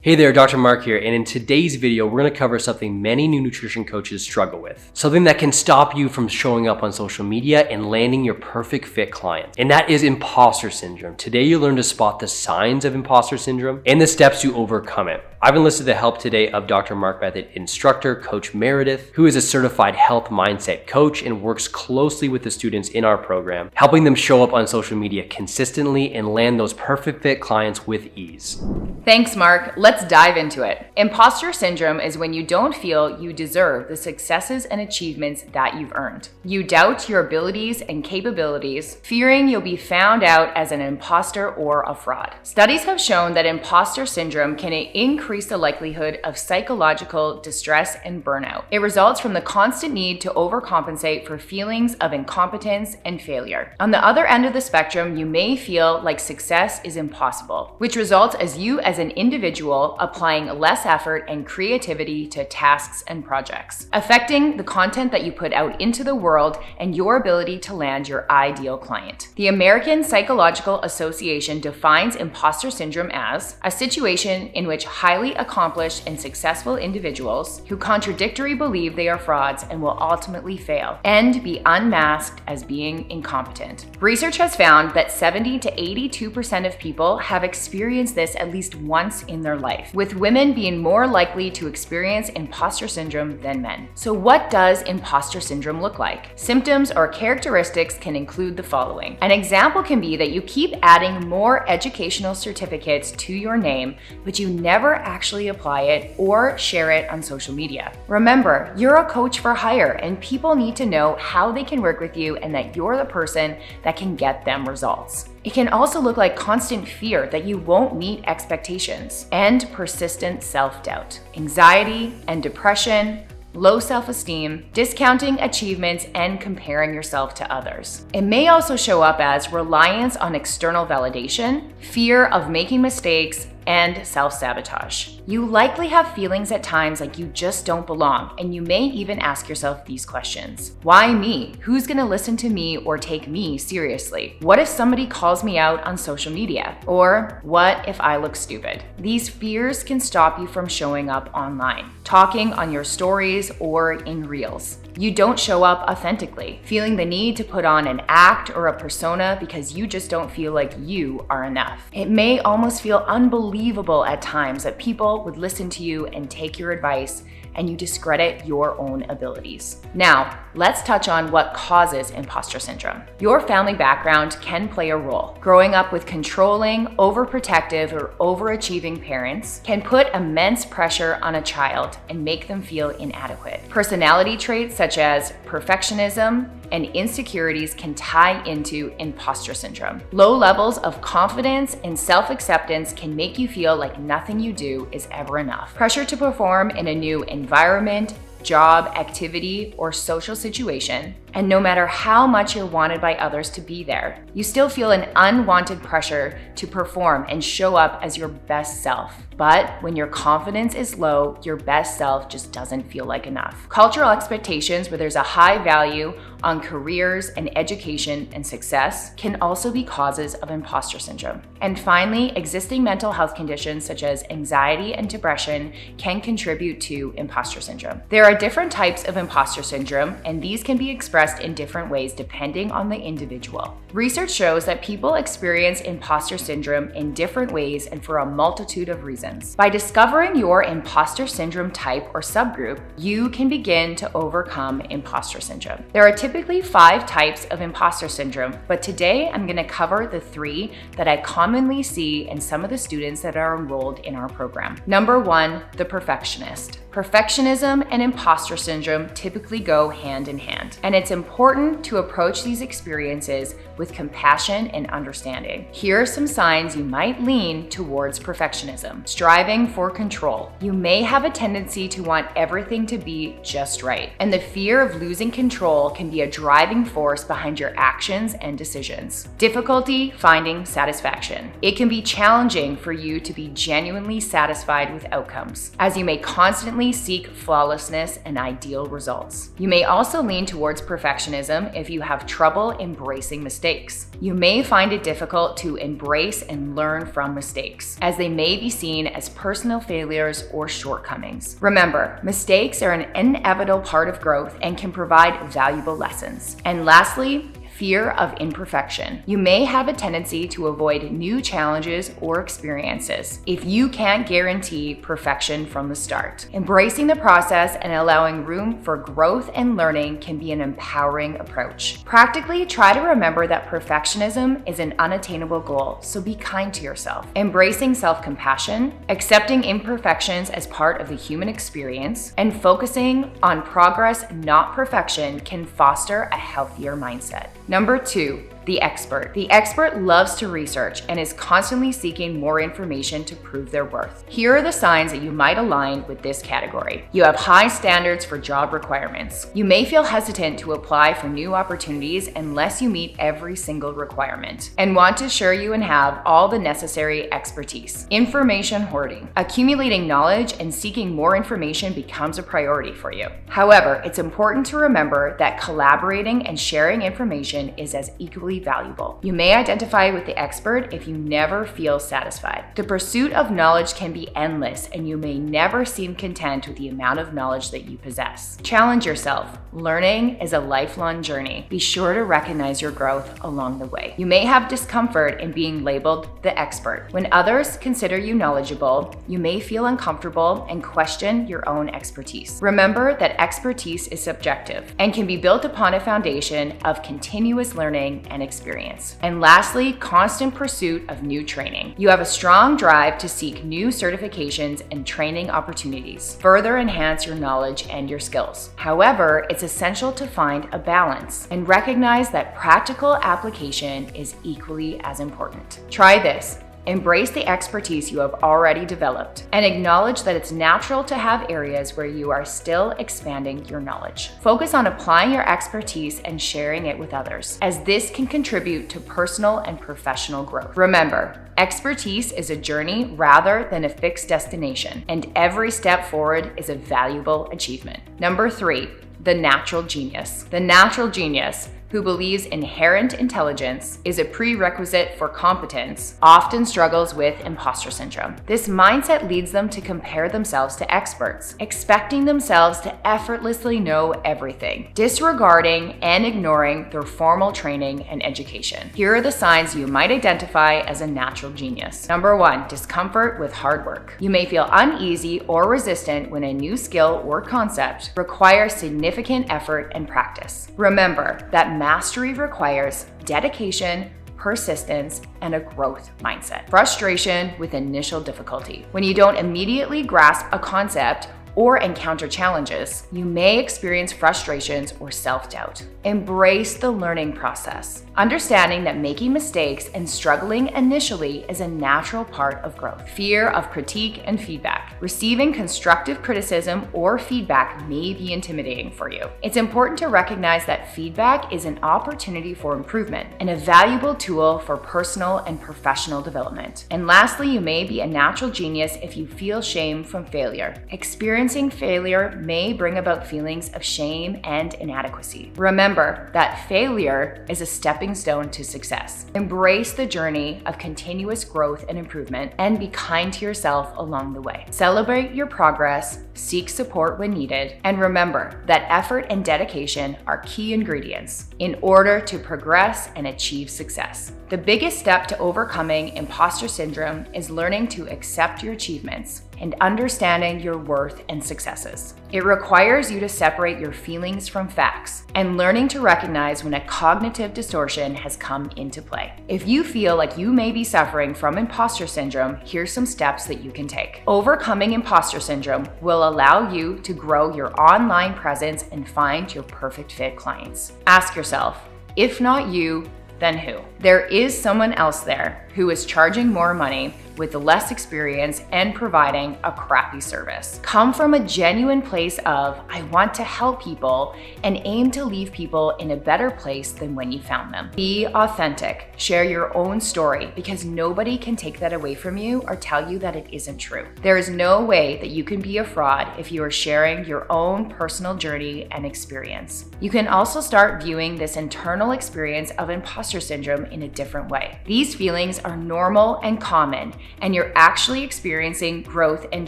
Hey there, Dr. Mark here, and in today's video, we're going to cover something many new nutrition coaches struggle with. Something that can stop you from showing up on social media and landing your perfect fit client. And that is imposter syndrome. Today, you'll learn to spot the signs of imposter syndrome and the steps to overcome it. I've enlisted the help today of Dr. Mark Method instructor, Coach Meredith, who is a certified health mindset coach and works closely with the students in our program, helping them show up on social media consistently and land those perfect fit clients with ease. Thanks, Mark. Let's dive into it. Imposter syndrome is when you don't feel you deserve the successes and achievements that you've earned. You doubt your abilities and capabilities, fearing you'll be found out as an imposter or a fraud. Studies have shown that imposter syndrome can increase the likelihood of psychological distress and burnout. It results from the constant need to overcompensate for feelings of incompetence and failure. On the other end of the spectrum, you may feel like success is impossible, which results as you as an individual applying less effort and creativity to tasks and projects, affecting the content that you put out into the world and your ability to land your ideal client. The American Psychological Association defines imposter syndrome as a situation in which highly accomplished and successful individuals who contradictory believe they are frauds and will ultimately fail and be unmasked as being incompetent. Research has found that 70 to 82% of people have experienced this at least once in their life, with women being more likely to experience imposter syndrome than men. So what does imposter syndrome look like? Symptoms or characteristics can include the following. An example can be that you keep adding more educational certificates to your name, but you never actually apply it or share it on social media. Remember, you're a coach for hire and people need to know how they can work with you and that you're the person that can get them results. It can also look like constant fear that you won't meet expectations and persistent self-doubt, anxiety and depression, low self-esteem, discounting achievements, and comparing yourself to others. It may also show up as reliance on external validation, fear of making mistakes, and self-sabotage. You likely have feelings at times like you just don't belong, and you may even ask yourself these questions. Why me? Who's gonna listen to me or take me seriously? What if somebody calls me out on social media? Or what if I look stupid? These fears can stop you from showing up online, talking on your stories or in reels. You don't show up authentically, feeling the need to put on an act or a persona because you just don't feel like you are enough. It may almost feel unbelievable at times that people would listen to you and take your advice, and you discredit your own abilities. Now, let's touch on what causes imposter syndrome. Your family background can play a role. Growing up with controlling, overprotective, or overachieving parents can put immense pressure on a child and make them feel inadequate. Personality traits such as perfectionism and insecurities can tie into imposter syndrome. Low levels of confidence and self-acceptance can make you feel like nothing you do is ever enough. Pressure to perform in a new environment, job, activity, or social situation, and no matter how much you're wanted by others to be there, you still feel an unwanted pressure to perform and show up as your best self. But when your confidence is low, your best self just doesn't feel like enough. Cultural expectations where there's a high value on careers and education and success can also be causes of imposter syndrome. And finally, existing mental health conditions such as anxiety and depression can contribute to imposter syndrome. There are different types of imposter syndrome, and these can be expressed in different ways depending on the individual. Research shows that people experience imposter syndrome in different ways and for a multitude of reasons. By discovering your imposter syndrome type or subgroup, you can begin to overcome imposter syndrome. There are typically 5 types of imposter syndrome, but today I'm going to cover the 3 that I commonly see in some of the students that are enrolled in our program. Number 1, the perfectionist. Perfectionism and imposter syndrome typically go hand in hand, and it's important to approach these experiences with compassion and understanding. Here are some signs you might lean towards perfectionism. Striving for control. You may have a tendency to want everything to be just right, and the fear of losing control can be a driving force behind your actions and decisions. Difficulty finding satisfaction. It can be challenging for you to be genuinely satisfied with outcomes, as you may constantly seek flawlessness and ideal results. You may also lean towards perfectionism if you have trouble embracing mistakes. You may find it difficult to embrace and learn from mistakes, as they may be seen as personal failures or shortcomings. Remember, mistakes are an inevitable part of growth and can provide valuable lessons. And lastly, fear of imperfection. You may have a tendency to avoid new challenges or experiences if you can't guarantee perfection from the start. Embracing the process and allowing room for growth and learning can be an empowering approach. Practically, try to remember that perfectionism is an unattainable goal, so be kind to yourself. Embracing self-compassion, accepting imperfections as part of the human experience, and focusing on progress, not perfection, can foster a healthier mindset. Number 2, the expert. The expert loves to research and is constantly seeking more information to prove their worth. Here are the signs that you might align with this category. You have high standards for job requirements. You may feel hesitant to apply for new opportunities unless you meet every single requirement and want to ensure you have all the necessary expertise. Information hoarding. Accumulating knowledge and seeking more information becomes a priority for you. However, it's important to remember that collaborating and sharing information is as equally valuable. You may identify with the expert if you never feel satisfied. The pursuit of knowledge can be endless, and you may never seem content with the amount of knowledge that you possess. Challenge yourself. Learning is a lifelong journey. Be sure to recognize your growth along the way. You may have discomfort in being labeled the expert. When others consider you knowledgeable, you may feel uncomfortable and question your own expertise. Remember that expertise is subjective and can be built upon a foundation of continuous learning and experience. And lastly, constant pursuit of new training. You have a strong drive to seek new certifications and training opportunities, further enhance your knowledge and your skills. However, it's essential to find a balance and recognize that practical application is equally as important. Try this. Embrace the expertise you have already developed and acknowledge that it's natural to have areas where you are still expanding your knowledge. Focus on applying your expertise and sharing it with others, as this can contribute to personal and professional growth. Remember, expertise is a journey rather than a fixed destination, and every step forward is a valuable achievement. Number 3, the natural genius. The natural genius, who believes inherent intelligence is a prerequisite for competence, often struggles with imposter syndrome. This mindset leads them to compare themselves to experts, expecting themselves to effortlessly know everything, disregarding and ignoring their formal training and education. Here are the signs you might identify as a natural genius. Number 1, discomfort with hard work. You may feel uneasy or resistant when a new skill or concept requires significant effort and practice. Remember that mastery requires dedication, persistence, and a growth mindset. Frustration with initial difficulty. When you don't immediately grasp a concept or encounter challenges, you may experience frustrations or self-doubt. Embrace the learning process, understanding that making mistakes and struggling initially is a natural part of growth. Fear of critique and feedback. Receiving constructive criticism or feedback may be intimidating for you. It's important to recognize that feedback is an opportunity for improvement and a valuable tool for personal and professional development. And lastly, you may be a natural genius if you feel shame from failure. Experiencing failure may bring about feelings of shame and inadequacy. Remember that failure is a stepping stone to success. Embrace the journey of continuous growth and improvement, and be kind to yourself along the way. Celebrate your progress, seek support when needed, and remember that effort and dedication are key ingredients in order to progress and achieve success. The biggest step to overcoming imposter syndrome is learning to accept your achievements and understanding your worth and successes. It requires you to separate your feelings from facts and learning to recognize when a cognitive distortion has come into play. If you feel like you may be suffering from imposter syndrome, here's some steps that you can take. Overcoming imposter syndrome will allow you to grow your online presence and find your perfect fit clients. Ask yourself, if not you, then who? There is someone else there who is charging more money with less experience and providing a crappy service. Come from a genuine place of, I want to help people, and aim to leave people in a better place than when you found them. Be authentic. Share your own story, because nobody can take that away from you or tell you that it isn't true. There is no way that you can be a fraud if you are sharing your own personal journey and experience. You can also start viewing this internal experience of imposter syndrome in a different way. These feelings are normal and common, and you're actually experiencing growth and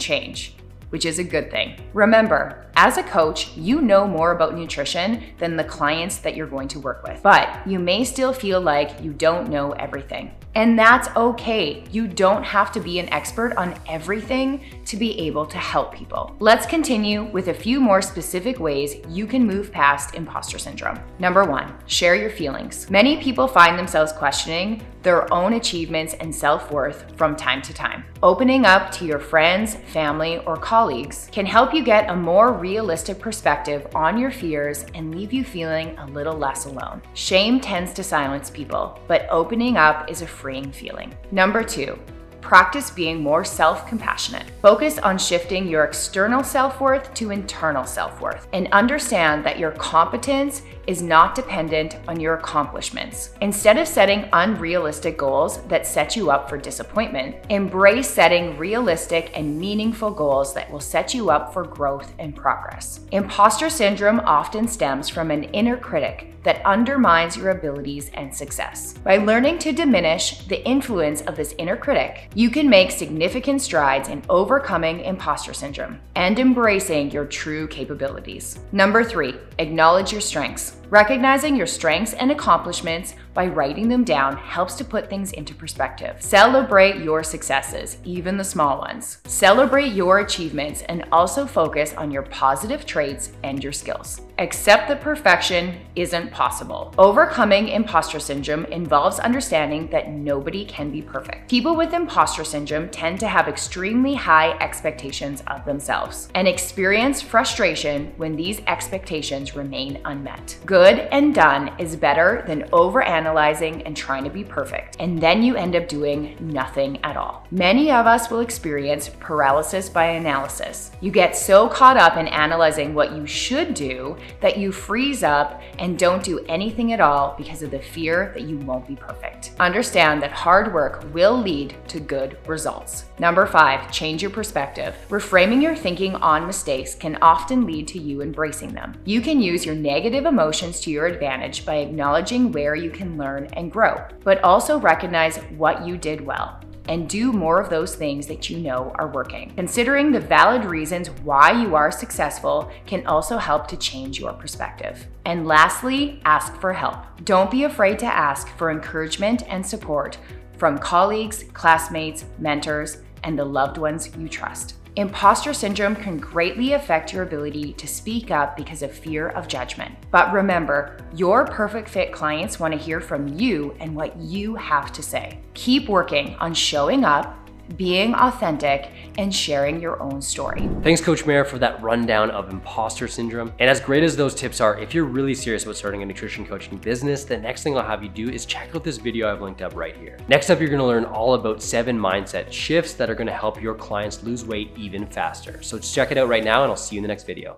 change, which is a good thing. Remember, as a coach, you know more about nutrition than the clients that you're going to work with, but you may still feel like you don't know everything. And that's okay. You don't have to be an expert on everything to be able to help people. Let's continue with a few more specific ways you can move past imposter syndrome. Number 1, share your feelings. Many people find themselves questioning their own achievements and self-worth from time to time. Opening up to your friends, family, or colleagues can help you get a more realistic perspective on your fears and leave you feeling a little less alone. Shame tends to silence people, but opening up is a freeing feeling. Number 2, practice being more self-compassionate. Focus on shifting your external self-worth to internal self-worth, and understand that your competence is not dependent on your accomplishments. Instead of setting unrealistic goals that set you up for disappointment, embrace setting realistic and meaningful goals that will set you up for growth and progress. Imposter syndrome often stems from an inner critic that undermines your abilities and success. By learning to diminish the influence of this inner critic, you can make significant strides in overcoming imposter syndrome and embracing your true capabilities. Number 3, acknowledge your strengths. Recognizing your strengths and accomplishments by writing them down helps to put things into perspective. Celebrate your successes, even the small ones. Celebrate your achievements and also focus on your positive traits and your skills. Accept that perfection isn't possible. Overcoming imposter syndrome involves understanding that nobody can be perfect. People with imposter syndrome tend to have extremely high expectations of themselves and experience frustration when these expectations remain unmet. Good and done is better than overanalyzing and trying to be perfect, and then you end up doing nothing at all. Many of us will experience paralysis by analysis. You get so caught up in analyzing what you should do that you freeze up and don't do anything at all because of the fear that you won't be perfect. Understand that hard work will lead to good results. Number 5, change your perspective. Reframing your thinking on mistakes can often lead to you embracing them. You can use your negative emotions to your advantage by acknowledging where you can learn and grow, but also recognize what you did well and do more of those things that you know are working. Considering the valid reasons why you are successful can also help to change your perspective. And lastly, ask for help. Don't be afraid to ask for encouragement and support from colleagues, classmates, mentors, and the loved ones you trust. Imposter syndrome can greatly affect your ability to speak up because of fear of judgment. But remember, your perfect fit clients want to hear from you and what you have to say. Keep working on showing up, being authentic, and sharing your own story. Thanks, Coach Mare, for that rundown of imposter syndrome. And as great as those tips are, if you're really serious about starting a nutrition coaching business, the next thing I'll have you do is check out this video I've linked up right here. Next up, you're gonna learn all about 7 mindset shifts that are gonna help your clients lose weight even faster. So check it out right now, and I'll see you in the next video.